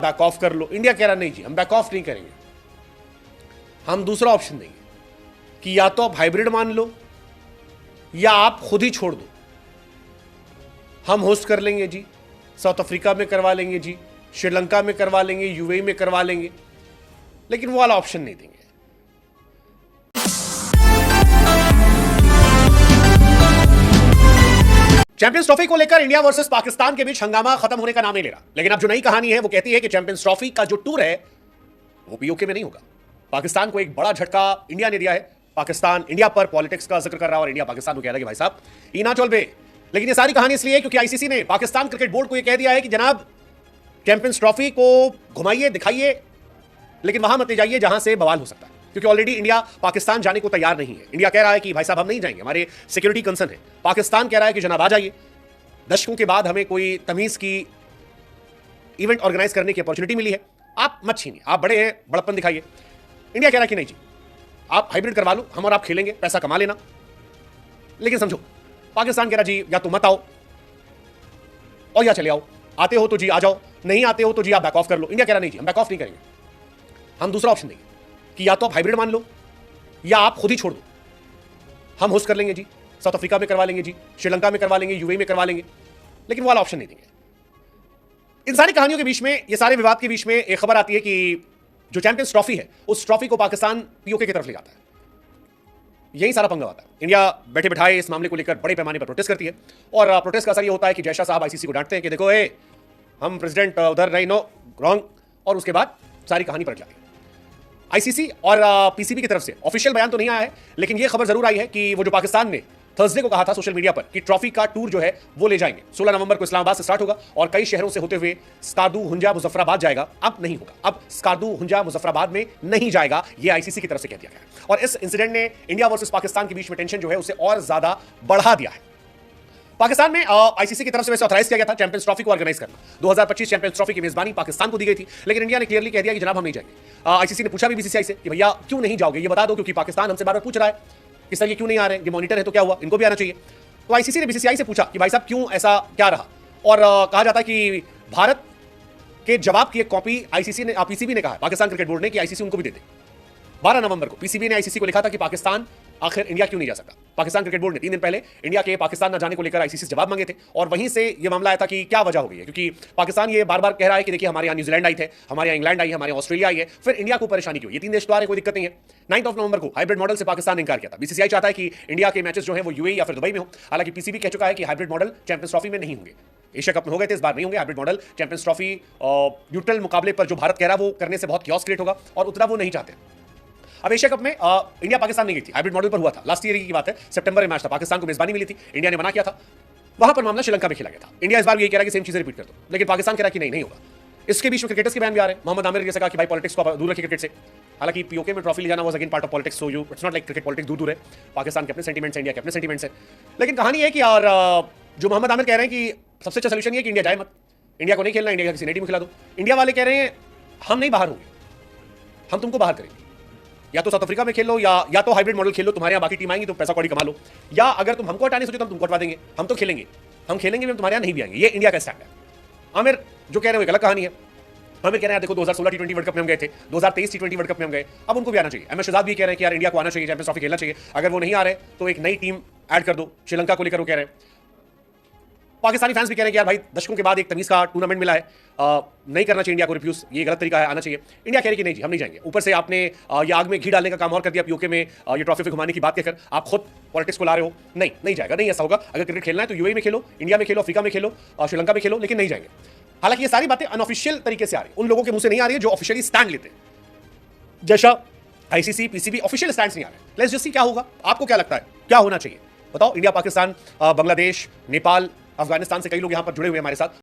Back of कर लो। India कह रहा नहीं जी, हम बैक ऑफ नहीं करेंगे, हम दूसरा ऑप्शन देंगे कि या तो आप हाइब्रिड मान लो या आप खुद ही छोड़ दो। हम होस्ट कर लेंगे जी, साउथ अफ्रीका में करवा लेंगे जी, श्रीलंका में करवा लेंगे, यूएई में करवा लेंगे, लेकिन वो वाला ऑप्शन नहीं देंगे। चैंपियंस ट्रॉफी को लेकर इंडिया वर्सेस पाकिस्तान के बीच हंगामा खत्म होने का नाम नहीं ले रहा, लेकिन अब जो नई कहानी है वो कहती है कि चैंपियंस ट्रॉफी का जो टूर है वो पीओके में नहीं होगा। पाकिस्तान को एक बड़ा झटका इंडिया ने दिया है। पाकिस्तान इंडिया पर पॉलिटिक्स का जिक्र कर रहा है और इंडिया पाकिस्तान को कह रहा है कि भाई साहब ई ना चल बे। लेकिन ये सारी कहानी इसलिए क्योंकि आईसीसी ने पाकिस्तान क्रिकेट बोर्ड को यह कह दिया है कि जनाब चैंपियंस ट्रॉफी को घुमाइए दिखाइए, लेकिन वहां मत ले जाइए जहां से बवाल हो सकता है, क्योंकि ऑलरेडी इंडिया पाकिस्तान जाने को तैयार नहीं है। इंडिया कह रहा है कि भाई साहब हम नहीं जाएंगे, हमारे सिक्योरिटी कंसर्न है। पाकिस्तान कह रहा है कि जनाब आ जाइए, दशकों के बाद हमें कोई तमीज की इवेंट ऑर्गेनाइज करने की अपॉर्चुनिटी मिली है, आप मत छीनिए, आप बड़े हैं, बड़प्पन दिखाइए। इंडिया कह रहा है कि नहीं जी, आप हाइब्रिड करवा लो, हम और आप खेलेंगे, पैसा कमा लेना। लेकिन समझो पाकिस्तान कह रहा जी या तो मत आओ और या चले आओ, आते हो तो जी आ जाओ, नहीं आते हो तो जी आप बैक ऑफ कर लो। इंडिया कह रहा नहीं जी, हम बैक ऑफ नहीं करेंगे, हम दूसरा ऑप्शन देंगे कि या तो आप हाइब्रिड मान लो या आप खुद ही छोड़ दो। हम होस्ट कर लेंगे जी, साउथ अफ्रीका में करवा लेंगे जी, श्रीलंका में करवा लेंगे, यूएई में करवा लेंगे, लेकिन वो वाला ऑप्शन नहीं देंगे। इन सारी कहानियों के बीच में, ये सारे विवाद के बीच में एक खबर आती है कि जो चैंपियंस ट्रॉफी है उस ट्रॉफी को पाकिस्तान पीओके की तरफ ले जाता है। यही सारा पंगा होता है। इंडिया बैठे बैठाए इस मामले को लेकर बड़े पैमाने पर प्रोटेस्ट करती है और प्रोटेस्ट का असर ये होता है कि जयशाह साहब आईसीसी को डांटते हैं कि देखो हम प्रेसिडेंट उधर नहीं, नो रॉन्ग, और उसके बाद सारी कहानी पलट जाती है। आईसीसी और पीसीबी की तरफ से ऑफिशियल बयान तो नहीं आया है, लेकिन यह खबर जरूर आई है कि वो जो पाकिस्तान ने थर्सडे को कहा था सोशल मीडिया पर कि ट्रॉफी का टूर जो है वो ले जाएंगे, 16 नवंबर को इस्लामाबाद से स्टार्ट होगा और कई शहरों से होते हुए स्कार्दू, हुंजा, मुजफ्फराबाद जाएगा। अब नहीं होगा, अब स्कार्दू, हुंजा, मुजफ्फराबाद में नहीं जाएगा, ये आईसीसी की तरफ से कह दिया गया है। और इस इंसिडेंट ने इंडिया वर्सेस पाकिस्तान के बीच में टेंशन जो है उसे और ज्यादा बढ़ा दिया है। पाकिस्तान में आईसीसी की तरफ से वैसे ऑथराइज किया गया था चैंपियंस ट्रॉफी को ऑर्गेनाइज करना। 2025 चैंपियंस ट्रॉफी की मेजबानी पाकिस्तान को दी गई थी, लेकिन इंडिया ने क्लियरली कह दिया कि जनाब हम नहीं जाएंगे। आईसीसी ने पूछा भी बीसीसीआई से कि भैया क्यों नहीं जाओगे, ये बता दो, क्योंकि पाकिस्तान हमसे बार बार पूछ रहा है इस तरह क्यों नहीं आ रहे हैं, ये मॉनिटर है तो क्या हुआ, इनको भी आना चाहिए। तो आईसीसी ने बीसीसीआई से पूछा कि भाई साहब क्यों ऐसा क्या रहा, और कहा जाता है कि भारत के जवाब की एक कॉपी आईसीसी ने, पीसीबी ने कहा पाकिस्तान क्रिकेट बोर्ड ने कि आईसीसी उनको भी दे दे। 12 नवंबर को पीसीबी ने आईसीसी को लिखा था कि पाकिस्तान आखिर इंडिया क्यों नहीं जा सकता। पाकिस्तान क्रिकेट बोर्ड ने 3 दिन पहले इंडिया के पाकिस्तान न जाने को लेकर आईसीसी से जवाब मांगे थे और वहीं से यह मामला आया था कि क्या वजह हो गई है, क्योंकि पाकिस्तान ये बार बार कह रहा है कि देखिए हमारे यहाँ न्यूजीलैंड आई थे, हमारे यहाँ इंग्लैंड आई है, हमारे ऑस्ट्रेलिया आई है, फिर इंडिया को परेशानी क्यों, ये 3 देश तो आ रहे, कोई दिक्कत नहीं है। 9 नवंबर को हाइब्रिड मॉडल से पाकिस्तान ने इनकार किया था। बीसीसीआई चाहता है कि इंडिया के मैचेस जो है वो यूएई या फिर दुबई में हो। हालांकि पीसीबी कह चुका है कि हाइब्रिड मॉडल चैंपियंस ट्रॉफी में नहीं होंगे। एशिया कप में हो गए थे, इस बार नहीं होंगे hybrid model. Champions trophy neutral मुकाबले पर जो भारत कह रहा है वो करने से बहुत क्योस क्रिएट होगा और उतना वो नहीं चाहते। अब एशिया कप में इंडिया पाकिस्तान नहीं गई थी, हाइब्रिड मॉडल पर हुआ था, लास्ट ईयर की बात है, सितंबर में मैच था, पाकिस्तान को मेजबानी मिली थी, इंडिया ने मना किया था, वहां पर मामला श्रीलंका में खेला गया था। इंडिया इस बार भी यही कह रहा है कि सेम चीजें रिपीट कर दो, लेकिन पाकिस्तान कह रहा है कि नहीं होगा। इसके बीच में क्रिकेटर्स के बयान भी आ रहे हैं। मोहम्मद आमिर ने जैसे कहा कि भाई पॉलिटिक्स को दूर रखिए क्रिकेट से। हालांकि पीओके में ट्रॉफी ले जाना was again part of politics, so you it's not like cricket politics दूर है। पाकिस्तान के अपने सेंटीमेंट्स हैं, इंडिया के अपने सेंटीमेंट्स हैं, लेकिन कहानी है कि यार जो मोहम्मद आमिर कह रहे हैं कि सबसे अच्छा सोल्यूशन ये कि इंडिया जाए मत, इंडिया को नहीं खेलना, इंडिया किसी नई टीम खिला दो। इंडिया वाले कह रहे हैं हम नहीं बाहर होंगे, हम तुमको बाहर करेंगे, या तो साउथ अफ्रीका में खेल लो या तो हाइब्रिड मॉडल खेल लो, तुम्हारे यहाँ बाकी टीम आएंगी तो पैसा कौड़ी कमा लो, या अगर तुम हमको हटाने सोचो तो हम तुमको हटवा देंगे, हम तो खेलेंगे, हम तुम्हारे यहाँ नहीं भी आएंगे। ये इंडिया का स्टैंड है। आमिर जो कह रहे हैं एक अलग कहानी है। आमिर कह रहे हैं देखो 2016 टी20 वर्ल्ड कप में हम गए थे, 2023 टी20 वर्ल्ड कप में हम गए, अब उनको भी आना चाहिए। एमएस शहजाद भी कह रहे हैं कि यार इंडिया को आना चाहिए, चैंपियंस ट्रॉफी खेलना चाहिए, अगर वो नहीं आ रहे तो एक नई टीम ऐड कर दो। श्रीलंका को लेकर वो कह रहे हैं। पाकिस्तानी फैंस भी कह रहे हैं कि यार भाई दशकों के बाद एक तमीज का टूर्नामेंट मिला है, नहीं करना चाहिए इंडिया को रिफ्यूज, ये गलत तरीका है, आना चाहिए। इंडिया कह रही कि नहीं जी हम नहीं जाएंगे। ऊपर से आपने ये आग में घी डालने का काम और कर दिया पीओके में, ये ट्रॉफी पे घुमाने की बात कहकर आप खुद पॉलिटिक्स को ला रहे हो। नहीं जाएगा, नहीं ऐसा होगा। अगर क्रिकेट खेलना है तो यूएई में खेलो, इंडिया में खेलो, अफ्रीका में खेलो, श्रीलंका में खेलो, लेकिन नहीं जाएंगे। हालांकि ये सारी बातें अनऑफिशियल तरीके से आ रही है, उन लोगों के मुंह से नहीं आ रही है जो ऑफिशियली स्टैंड लेते हैं। जैसा आईसीसी, पीसीबी ऑफिशियल स्टैंड नहीं आ रहे। लेट्स जस्ट सी क्या होगा। आपको क्या लगता है क्या होना चाहिए बताओ। इंडिया, पाकिस्तान, बांग्लादेश, नेपाल, अफगानिस्तान से कई लोग यहां पर जुड़े हुए हैं हमारे साथ।